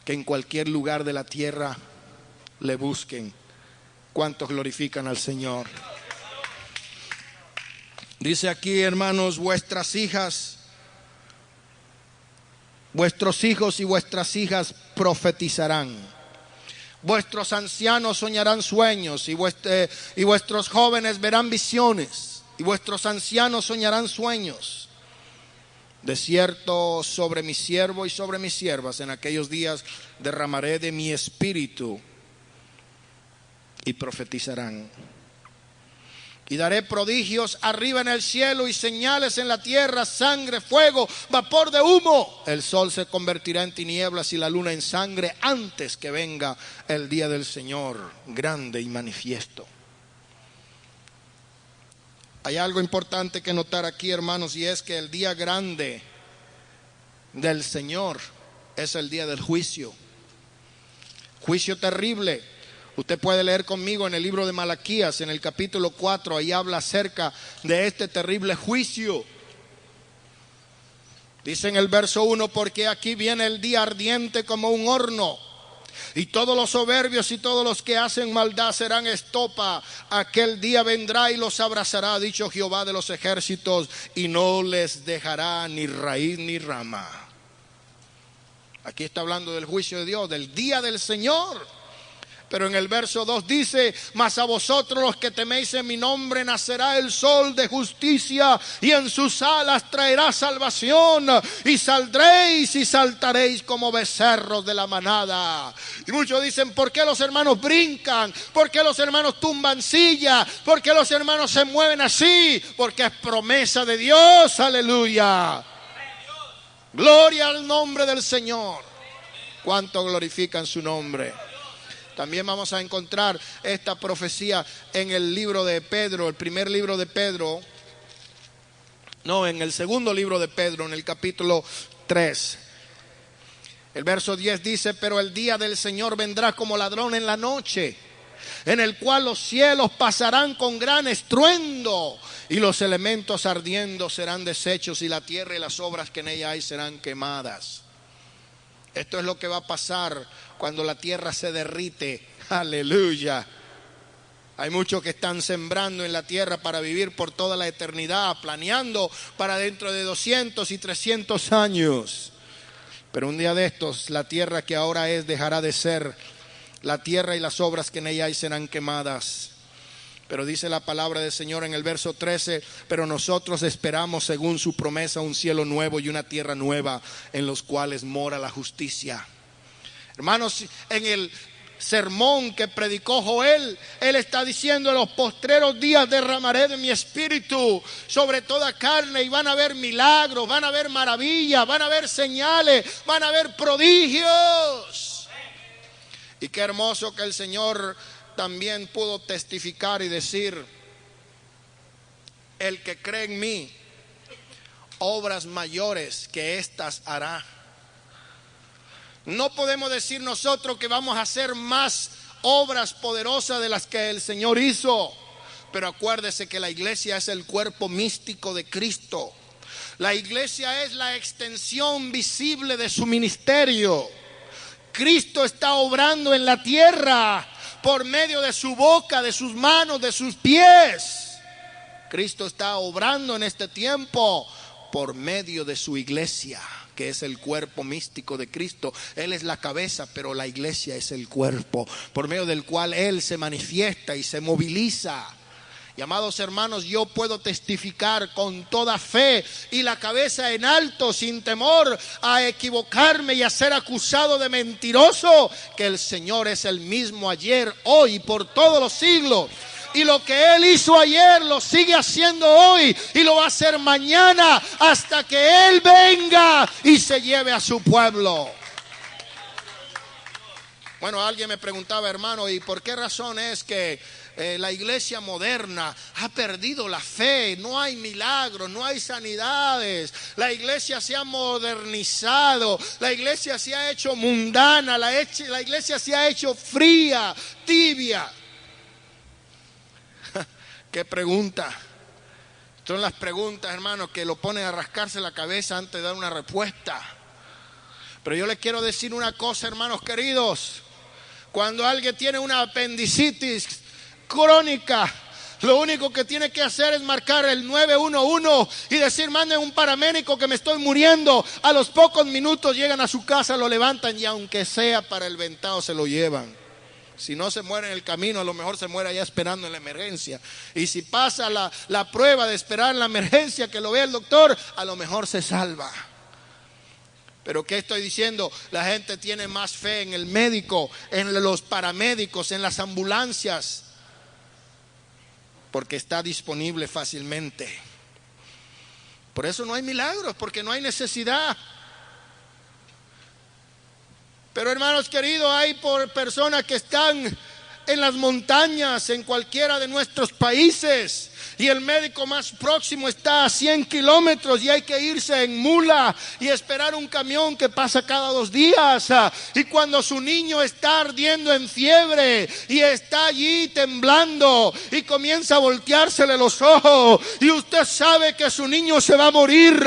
que en cualquier lugar de la tierra le busquen. ¿Cuántos glorifican al Señor? Dice aquí, hermanos, vuestras hijas, vuestros hijos y vuestras hijas profetizarán. Vuestros ancianos soñarán sueños y vuestros jóvenes verán visiones, y vuestros ancianos soñarán sueños. De cierto, sobre mi siervo y sobre mis siervas en aquellos días derramaré de mi espíritu y profetizarán. Y daré prodigios arriba en el cielo y señales en la tierra: sangre, fuego, vapor de humo. El sol se convertirá en tinieblas y la luna en sangre antes que venga el día del Señor grande y manifiesto. Hay algo importante que notar aquí, hermanos, y es que el día grande del Señor es el día del juicio. Juicio terrible. Usted puede leer conmigo en el libro de Malaquías, en el capítulo 4, ahí habla acerca de este terrible juicio. Dice en el verso 1: porque aquí viene el día ardiente como un horno, y todos los soberbios y todos los que hacen maldad serán estopa. Aquel día vendrá y los abrazará, ha dicho Jehová de los ejércitos, y no les dejará ni raíz ni rama. Aquí está hablando del juicio de Dios, del día del Señor. Pero en el verso 2 dice: mas a vosotros los que teméis en mi nombre nacerá el sol de justicia, y en sus alas traerá salvación, y saldréis y saltaréis como becerros de la manada. Y muchos dicen: ¿por qué los hermanos brincan? ¿Por qué los hermanos tumban silla? ¿Por qué los hermanos se mueven así? Porque es promesa de Dios, aleluya. Gloria al nombre del Señor. ¿Cuánto glorifican su nombre? También vamos a encontrar esta profecía en el libro de Pedro, el primer libro de Pedro, No, en el segundo libro de Pedro, en el capítulo 3. El verso 10 dice: pero el día del Señor vendrá como ladrón en la noche, en el cual los cielos pasarán con gran estruendo, y los elementos ardiendo serán deshechos, y la tierra y las obras que en ella hay serán quemadas. Esto es lo que va a pasar cuando la tierra se derrite. Aleluya. Hay muchos que están sembrando en la tierra para vivir por toda la eternidad, planeando para dentro de 200 y 300 años. Pero un día de estos, la tierra que ahora es dejará de ser. La tierra y las obras que en ella hay serán quemadas. Pero dice la palabra del Señor en el verso 13: pero nosotros esperamos según su promesa un cielo nuevo y una tierra nueva, en los cuales mora la justicia. Hermanos, en el sermón que predicó Joel, él está diciendo: en los postreros días derramaré de mi espíritu sobre toda carne, y van a haber milagros, van a haber maravillas, van a haber señales, van a haber prodigios. Y qué hermoso que el Señor también pudo testificar y decir: el que cree en mí, obras mayores que estas hará. No podemos decir nosotros que vamos a hacer más obras poderosas de las que el Señor hizo, pero acuérdese que la iglesia es el cuerpo místico de Cristo. La iglesia es la extensión visible de su ministerio. Cristo está obrando en la tierra por medio de su boca, de sus manos, de sus pies. Cristo está obrando en este tiempo por medio de su iglesia, que es el cuerpo místico de Cristo. Él es la cabeza, pero la iglesia es el cuerpo, por medio del cual Él se manifiesta y se moviliza. Y amados hermanos, yo puedo testificar con toda fe y la cabeza en alto, sin temor a equivocarme y a ser acusado de mentiroso, que el Señor es el mismo ayer, hoy y por todos los siglos. Y lo que Él hizo ayer lo sigue haciendo hoy y lo va a hacer mañana, hasta que Él venga y se lleve a su pueblo. Bueno, alguien me preguntaba: hermano, ¿y por qué razón es que la iglesia moderna ha perdido la fe? No hay milagros, no hay sanidades. La iglesia se ha modernizado, la iglesia se ha hecho mundana, la iglesia se ha hecho fría, tibia. ¿Qué pregunta? Son las preguntas, hermanos, que lo ponen a rascarse la cabeza antes de dar una respuesta. Pero yo les quiero decir una cosa, hermanos queridos. Cuando alguien tiene una apendicitis crónica, lo único que tiene que hacer es marcar el 911 y decir: manden un paramédico que me estoy muriendo. A los pocos minutos llegan a su casa, lo levantan y aunque sea para el ventado se lo llevan. Si no se muere en el camino, a lo mejor se muere allá esperando en la emergencia. Y si pasa la prueba de esperar en la emergencia que lo vea el doctor, a lo mejor se salva. Pero ¿qué estoy diciendo? La gente tiene más fe en el médico, en los paramédicos, en las ambulancias, porque está disponible fácilmente. Por eso no hay milagros, porque no hay necesidad. Pero hermanos queridos, hay personas que están en las montañas, en cualquiera de nuestros países, y el médico más próximo está a 100 kilómetros y hay que irse en mula y esperar un camión que pasa cada 2 días. Y cuando su niño está ardiendo en fiebre y está allí temblando y comienza a volteársele los ojos, y usted sabe que su niño se va a morir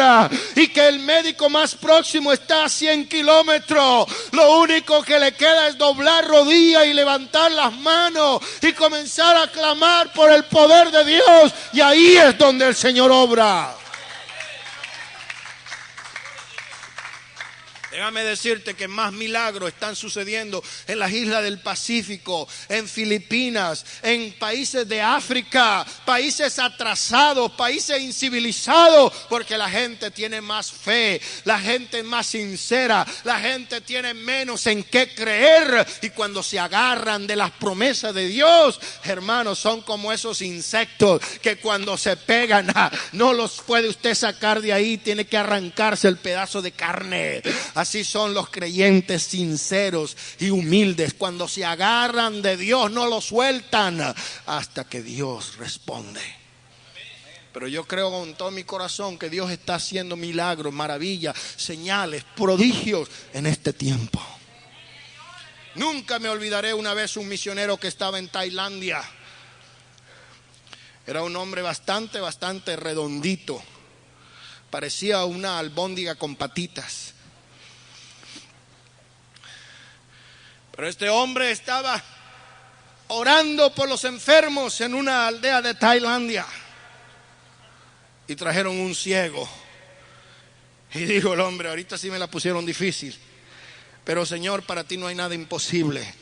y que el médico más próximo está a 100 kilómetros, lo único que le queda es doblar rodillas y levantar las manos y comenzar a clamar por el poder de Dios. Y ahí es donde el Señor obra. Déjame decirte que más milagros están sucediendo en las islas del Pacífico, en Filipinas, en países de África, países atrasados, países incivilizados, porque la gente tiene más fe, la gente es más sincera, la gente tiene menos en qué creer, y cuando se agarran de las promesas de Dios, hermanos, son como esos insectos que cuando se pegan, no los puede usted sacar de ahí, tiene que arrancarse el pedazo de carne. Así son los creyentes sinceros y humildes. Cuando se agarran de Dios, no lo sueltan hasta que Dios responde. Pero yo creo con todo mi corazón que Dios está haciendo milagros, maravillas, señales, prodigios en este tiempo. Nunca me olvidaré una vez un misionero que estaba en Tailandia. Era un hombre bastante redondito. Parecía una albóndiga con patitas. Pero este hombre estaba orando por los enfermos en una aldea de Tailandia. Y trajeron un ciego. Y dijo el hombre, ahorita sí me la pusieron difícil, pero Señor, para ti no hay nada imposible.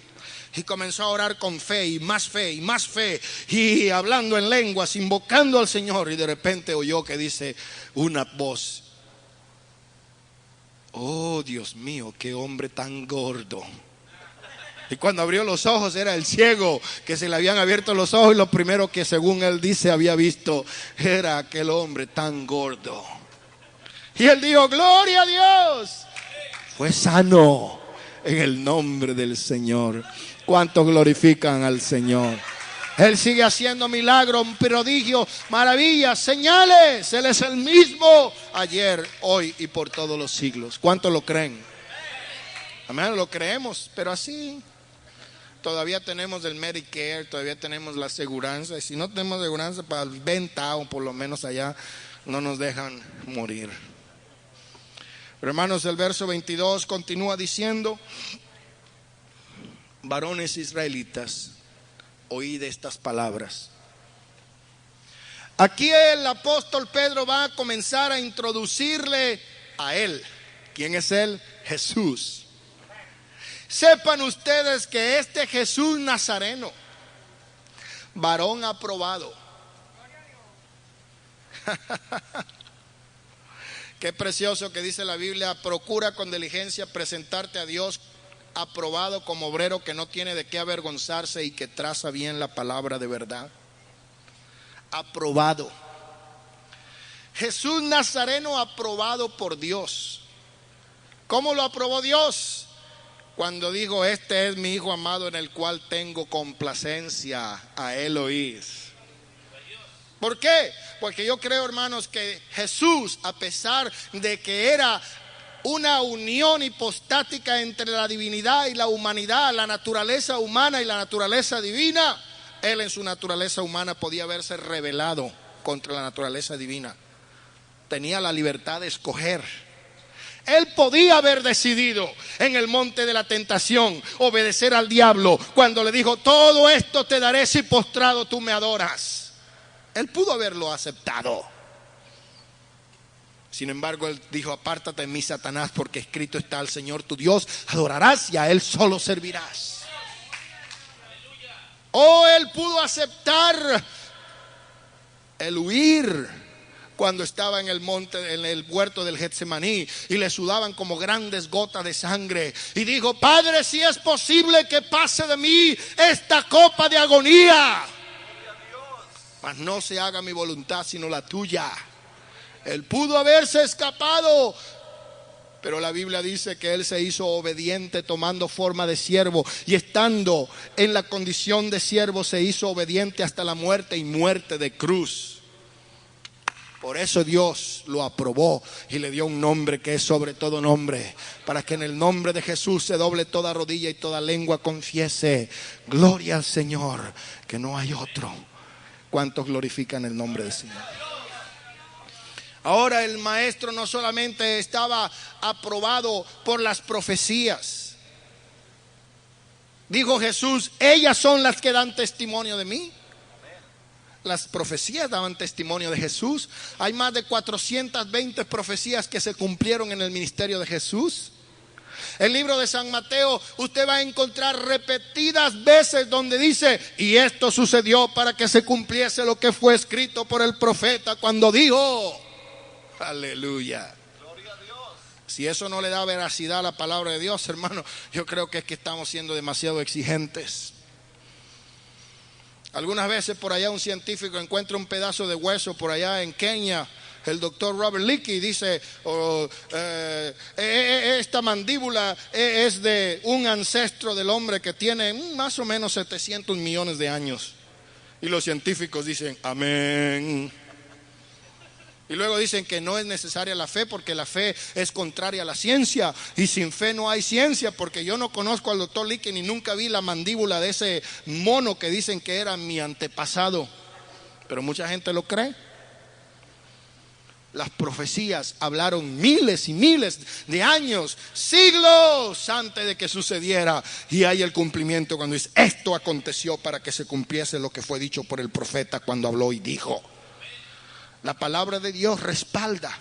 Y comenzó a orar con fe y más fe y más fe, y hablando en lenguas, invocando al Señor. Y de repente oyó que dice una voz: oh Dios mío, qué hombre tan gordo. Y cuando abrió los ojos era el ciego, que se le habían abierto los ojos, y lo primero que, según él dice, había visto era aquel hombre tan gordo. Y él dijo: gloria a Dios, fue sano en el nombre del Señor. ¿Cuántos glorifican al Señor? Él sigue haciendo milagros, prodigios, maravillas, señales. Él es el mismo ayer, hoy y por todos los siglos. ¿Cuántos lo creen? Amén, lo creemos, pero así. Todavía tenemos el Medicare, todavía tenemos la aseguranza. Y si no tenemos aseguranza para el venta, o por lo menos allá no nos dejan morir. Pero hermanos, el verso 22 continúa diciendo: varones israelitas, oíd estas palabras. Aquí el apóstol Pedro va a comenzar a introducirle a él. ¿Quién es él? Jesús. Sepan ustedes que este Jesús Nazareno, varón aprobado. Qué precioso que dice la Biblia: procura con diligencia presentarte a Dios aprobado como obrero que no tiene de qué avergonzarse y que traza bien la palabra de verdad. Aprobado. Jesús Nazareno aprobado por Dios. ¿Cómo lo aprobó Dios? Cuando dijo: este es mi Hijo amado en el cual tengo complacencia, a él oís. ¿Por qué? Porque yo creo, hermanos, que Jesús, a pesar de que era una unión hipostática entre la divinidad y la humanidad, la naturaleza humana y la naturaleza divina, él en su naturaleza humana podía haberse rebelado contra la naturaleza divina. Tenía la libertad de escoger. Él podía haber decidido en el monte de la tentación obedecer al diablo cuando le dijo: todo esto te daré si postrado tú me adoras. Él pudo haberlo aceptado. Sin embargo, él dijo: apártate de mí, Satanás, porque escrito está: al Señor tu Dios adorarás y a él solo servirás. O él pudo aceptar el huir cuando estaba en el monte, en el huerto del Getsemaní, y le sudaban como grandes gotas de sangre, y dijo: Padre, si es posible que pase de mí esta copa de agonía, mas no se haga mi voluntad sino la tuya. Él pudo haberse escapado, pero la Biblia dice que él se hizo obediente tomando forma de siervo, y estando en la condición de siervo se hizo obediente hasta la muerte, y muerte de cruz. Por eso Dios lo aprobó y le dio un nombre que es sobre todo nombre, para que en el nombre de Jesús se doble toda rodilla y toda lengua confiese: gloria al Señor, que no hay otro. ¿Cuántos glorifican el nombre del Señor? Ahora el maestro no solamente estaba aprobado por las profecías. Dijo Jesús: ellas son las que dan testimonio de mí. Las profecías daban testimonio de Jesús. Hay más de 420 profecías que se cumplieron en el ministerio de Jesús. El libro de San Mateo, usted va a encontrar repetidas veces donde dice: y esto sucedió para que se cumpliese lo que fue escrito por el profeta cuando dijo. Aleluya. Si eso no le da veracidad a la palabra de Dios, hermano, yo creo que es que estamos siendo demasiado exigentes. Algunas veces por allá un científico encuentra un pedazo de hueso por allá en Kenia. El doctor Robert Leakey dice: esta mandíbula es de un ancestro del hombre que tiene más o menos 700 millones de años. Y los científicos dicen: amén. Y luego dicen que no es necesaria la fe porque la fe es contraria a la ciencia. Y sin fe no hay ciencia, porque yo no conozco al doctor Licken y nunca vi la mandíbula de ese mono que dicen que era mi antepasado. Pero mucha gente lo cree. Las profecías hablaron miles y miles de años, siglos antes de que sucediera. Y hay el cumplimiento cuando dice: esto aconteció para que se cumpliese lo que fue dicho por el profeta cuando habló y dijo. La palabra de Dios respalda.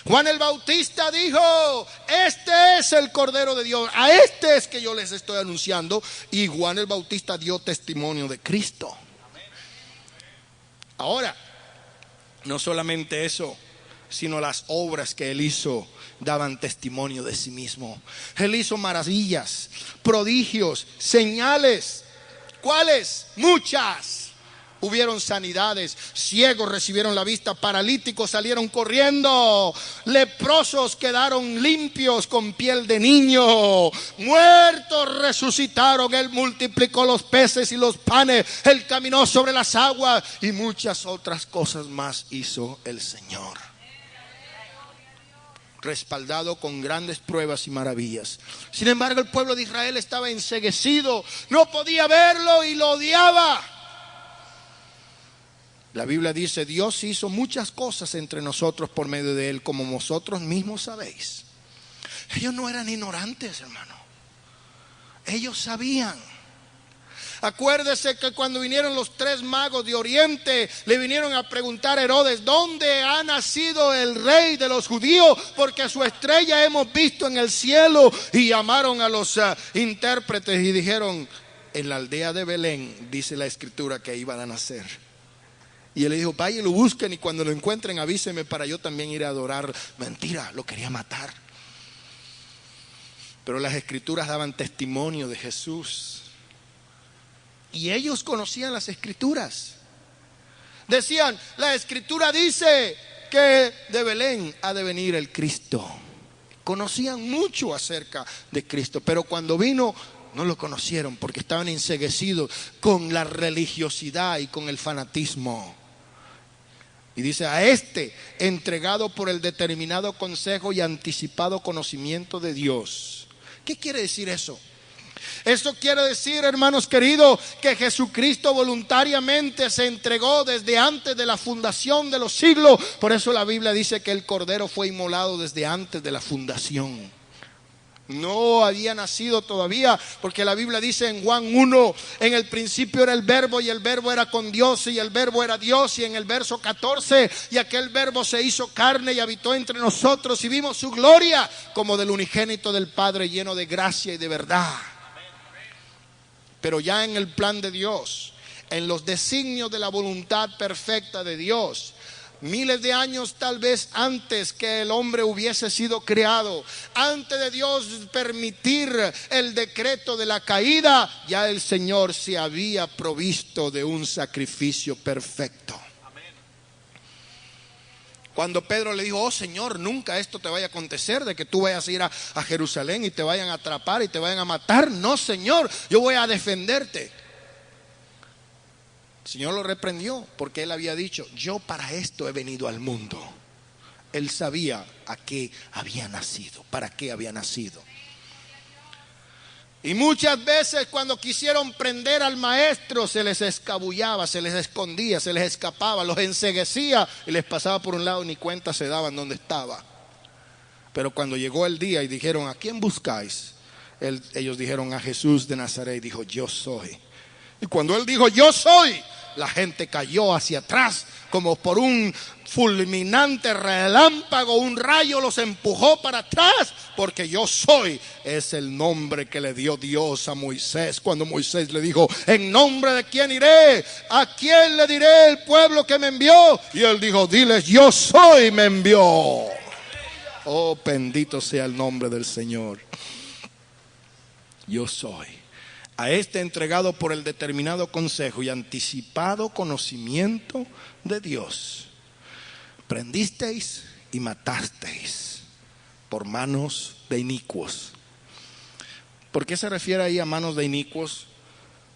Juan el Bautista dijo: este es el Cordero de Dios, a este es que yo les estoy anunciando. Y Juan el Bautista dio testimonio de Cristo. Ahora, no solamente eso, sino las obras que él hizo daban testimonio de sí mismo. Él hizo maravillas, prodigios, señales. ¿Cuáles? Muchas. Hubieron sanidades, ciegos recibieron la vista, paralíticos salieron corriendo, leprosos quedaron limpios con piel de niño, muertos resucitaron, él multiplicó los peces y los panes, él caminó sobre las aguas y muchas otras cosas más hizo el Señor. Respaldado con grandes pruebas y maravillas. Sin embargo, el pueblo de Israel estaba enceguecido, no podía verlo y lo odiaba. La Biblia dice: Dios hizo muchas cosas entre nosotros por medio de él, como vosotros mismos sabéis. Ellos no eran ignorantes, hermano. Ellos sabían. Acuérdese que cuando vinieron los 3 magos de Oriente, le vinieron a preguntar a Herodes: ¿dónde ha nacido el rey de los judíos? Porque su estrella hemos visto en el cielo. Y llamaron a los intérpretes y dijeron: en la aldea de Belén dice la escritura que iban a nacer. Y él le dijo: vaya y lo busquen, y cuando lo encuentren avíseme para yo también ir a adorar. Mentira, lo quería matar. Pero las escrituras daban testimonio de Jesús. Y ellos conocían las escrituras. Decían: la escritura dice que de Belén ha de venir el Cristo. Conocían mucho acerca de Cristo, pero cuando vino no lo conocieron porque estaban enceguecidos con la religiosidad y con el fanatismo. Y dice: a este, entregado por el determinado consejo y anticipado conocimiento de Dios. ¿Qué quiere decir eso? Eso quiere decir, hermanos queridos, que Jesucristo voluntariamente se entregó desde antes de la fundación de los siglos. Por eso la Biblia dice que el Cordero fue inmolado desde antes de la fundación. No había nacido todavía, porque la Biblia dice en Juan 1: en el principio era el verbo, y el verbo era con Dios, y el verbo era Dios. Y en el verso 14: y aquel verbo se hizo carne y habitó entre nosotros, y vimos su gloria como del unigénito del Padre, lleno de gracia y de verdad. Pero ya en el plan de Dios, en los designios de la voluntad perfecta de Dios, miles de años tal vez antes que el hombre hubiese sido creado, antes de Dios permitir el decreto de la caída, ya el Señor se había provisto de un sacrificio perfecto. Cuando Pedro le dijo: oh Señor, nunca esto te vaya a acontecer, de que tú vayas a ir a Jerusalén y te vayan a atrapar y te vayan a matar. No, Señor, yo voy a defenderte. El Señor lo reprendió porque él había dicho: yo para esto he venido al mundo. Él sabía a qué había nacido, para qué había nacido. Y muchas veces cuando quisieron prender al maestro, se les escabullaba, se les escondía, se les escapaba, los enceguecía y les pasaba por un lado, ni cuenta se daban dónde estaba. Pero cuando llegó el día y dijeron: ¿a quién buscáis? Ellos dijeron: a Jesús de Nazaret. Y dijo: yo soy. Y cuando él dijo: yo soy, la gente cayó hacia atrás como por un fulminante relámpago. Un rayo los empujó para atrás, porque yo soy es el nombre que le dio Dios a Moisés. Cuando Moisés le dijo: ¿en nombre de quién iré? ¿A quién le diré el pueblo que me envió? Y él dijo: diles: yo soy, me envió. Oh, bendito sea el nombre del Señor. Yo soy. A este entregado por el determinado consejo y anticipado conocimiento de Dios, prendisteis y matasteis por manos de inicuos. ¿Por qué se refiere ahí a manos de inicuos?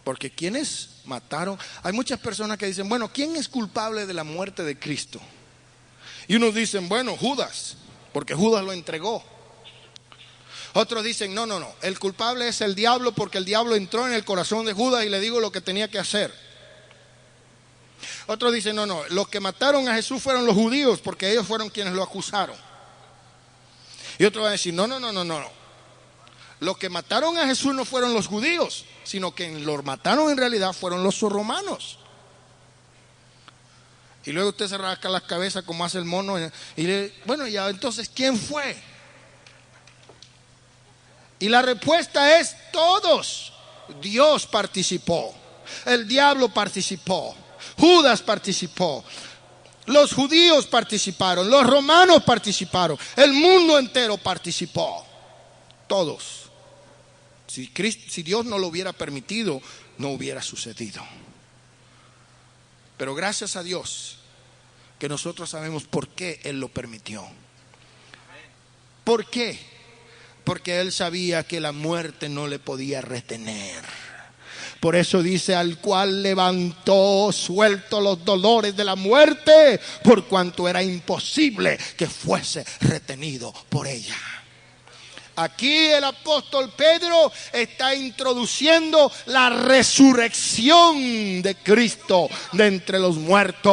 Porque quienes mataron, hay muchas personas que dicen: bueno, ¿quién es culpable de la muerte de Cristo? Y unos dicen, bueno, Judas, porque Judas lo entregó. Otros dicen, no, el culpable es el diablo, porque el diablo entró en el corazón de Judas y le dijo lo que tenía que hacer. Otros dicen, no, los que mataron a Jesús fueron los judíos, porque ellos fueron quienes lo acusaron. Y otros van a decir, no. Los que mataron a Jesús no fueron los judíos, sino que los mataron en realidad fueron los romanos. Y luego usted se rasca las cabezas como hace el mono y bueno, ya entonces, ¿quién fue? Y la respuesta es todos. Dios participó, el diablo participó, Judas participó, los judíos participaron, los romanos participaron, el mundo entero participó. Todos. Si Dios no lo hubiera permitido, no hubiera sucedido. Pero gracias a Dios que nosotros sabemos por qué Él lo permitió. ¿Por qué? Porque Él sabía que la muerte no le podía retener. Por eso dice, al cual levantó suelto los dolores de la muerte, por cuanto era imposible que fuese retenido por ella. Aquí el apóstol Pedro está introduciendo la resurrección de Cristo de entre los muertos.